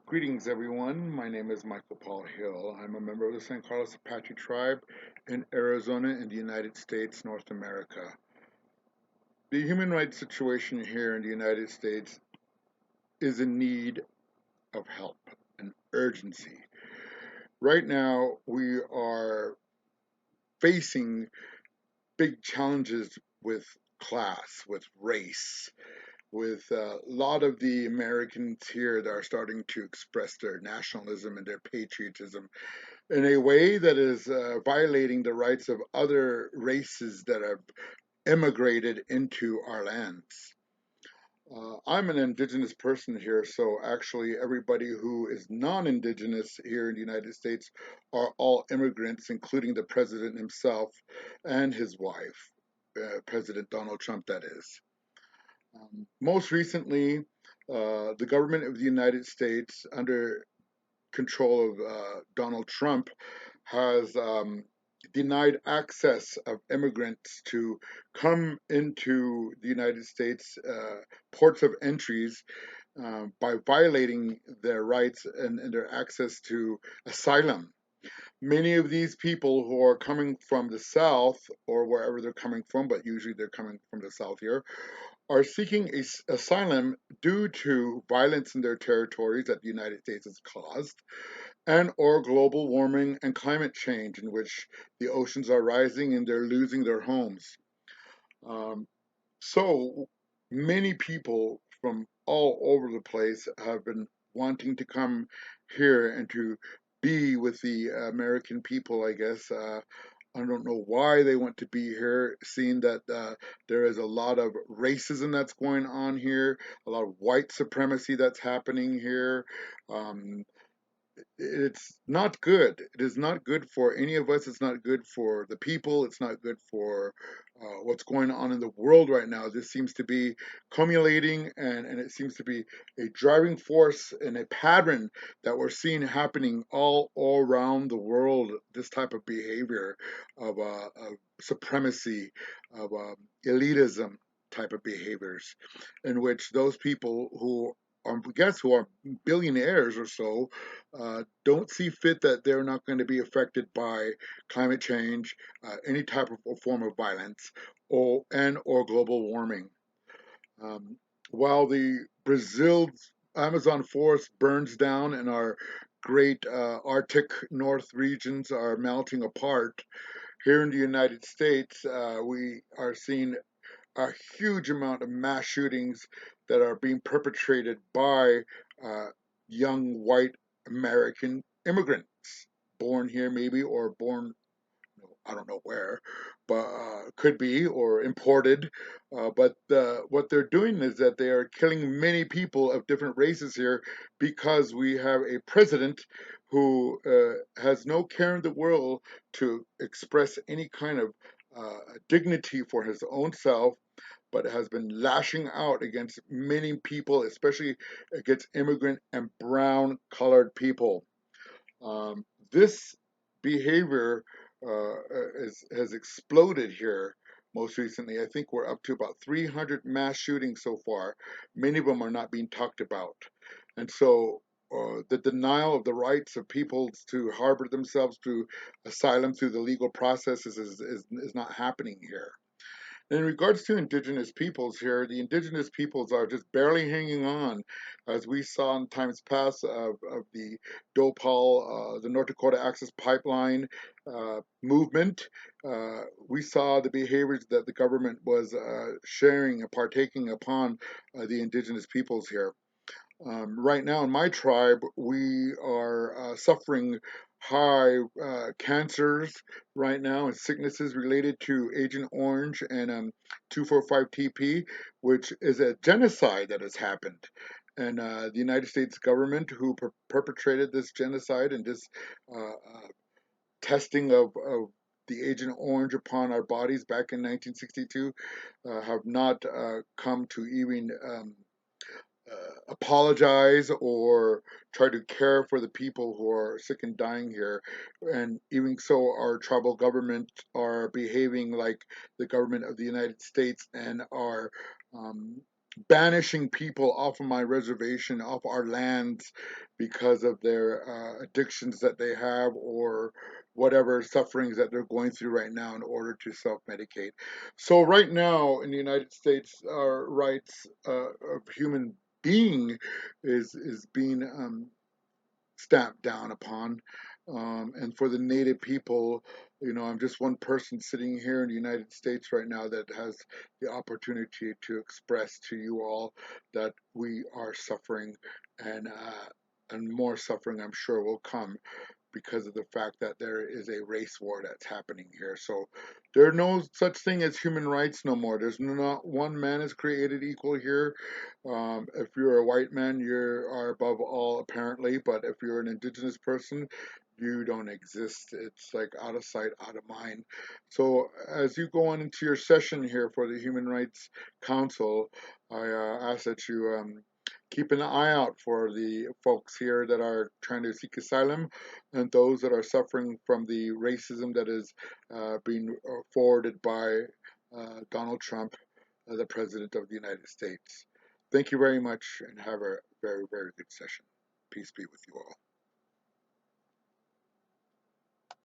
Greetings, everyone. My name is Michael Paul Hill. I'm a member of the San Carlos Apache tribe in Arizona in the United States, North America. The human rights situation here in the United States is in need of help and urgency. Right now, we are facing big challenges with class, with race, with a lot of the Americans here that are starting to express their nationalism and their patriotism in a way that is violating the rights of other races that have immigrated into our lands. I'm an indigenous person here, so actually, everybody who is non indigenous here in the United States are all immigrants, including the president himself and his wife, President Donald Trump, that is. Most recently, the government of the United States, under control of Donald Trump, has denied access of immigrants to come into the United States ports of entries by violating their rights and their access to asylum. Many of these people who are coming from the South or wherever they're coming from, but usually they're coming from the South here, are seeking asylum due to violence in their territories that the United States has caused, and or global warming and climate change in which the oceans are rising and they're losing their homes. Um, so many people from all over the place have been wanting to come here and to be with the American people, I guess. I don't know why they want to be here, seeing that there is a lot of racism that's going on here, a lot of white supremacy that's happening here. Um, it's not good. It is not good for any of us. It's not good for the people. It's not good for what's going on in the world right now. This seems to be cumulating, and it seems to be a driving force and a pattern that we're seeing happening all around the world. This type of behavior of supremacy, of elitism type of behaviors, in which those people who I guess who are billionaires or so, don't see fit that they're not going to be affected by climate change, any type of form of violence, or global warming. Um, while the Brazil's Amazon forest burns down and our great Arctic North regions are melting apart, here in the United States, we are seeing a huge amount of mass shootings that are being perpetrated by uh, young white American immigrants, born here maybe, or born, I don't know where, but could be, or imported. But what they're doing is that they are killing many people of different races here because we have a president who has no care in the world to express any kind of dignity for his own self, but has been lashing out against many people, especially against immigrant and brown colored people. This behavior has exploded here most recently. I think we're up to about 300 mass shootings so far. Many of them are not being talked about. And so the denial of the rights of people to harbor themselves through asylum through the legal processes is not happening here. In regards to indigenous peoples here, the indigenous peoples are just barely hanging on, as we saw in times past of the Dopal, the North Dakota Access Pipeline movement. We saw the behaviors that the government was sharing and partaking upon the indigenous peoples here. Right now in my tribe, we are suffering high cancers right now and sicknesses related to Agent Orange and 245-TP, which is a genocide that has happened. And the United States government, who perpetrated this genocide and this testing of the Agent Orange upon our bodies back in 1962, have not come to even apologize or try to care for the people who are sick and dying here. And even so, our tribal government are behaving like the government of the United States and are um, banishing people off of my reservation, off our lands, because of their addictions that they have or whatever sufferings that they're going through right now in order to self-medicate. So right now in the United States, our rights of human being is being stamped down upon. And for the native people, I'm just one person sitting here in the United States right now that has the opportunity to express to you all that we are suffering, and more suffering, I'm sure, will come because of the fact that there is a race war that's happening here. So there are no such thing as human rights no more. There's not one man is created equal here. If you're a white man, you are above all apparently, but if you're an indigenous person, you don't exist. It's like out of sight, out of mind. So as you go on into your session here for the Human Rights Council, I ask that you keep an eye out for the folks here that are trying to seek asylum and those that are suffering from the racism that is being forwarded by Donald Trump, the President of the United States. Thank you very much and have a very, very good session. Peace be with you all.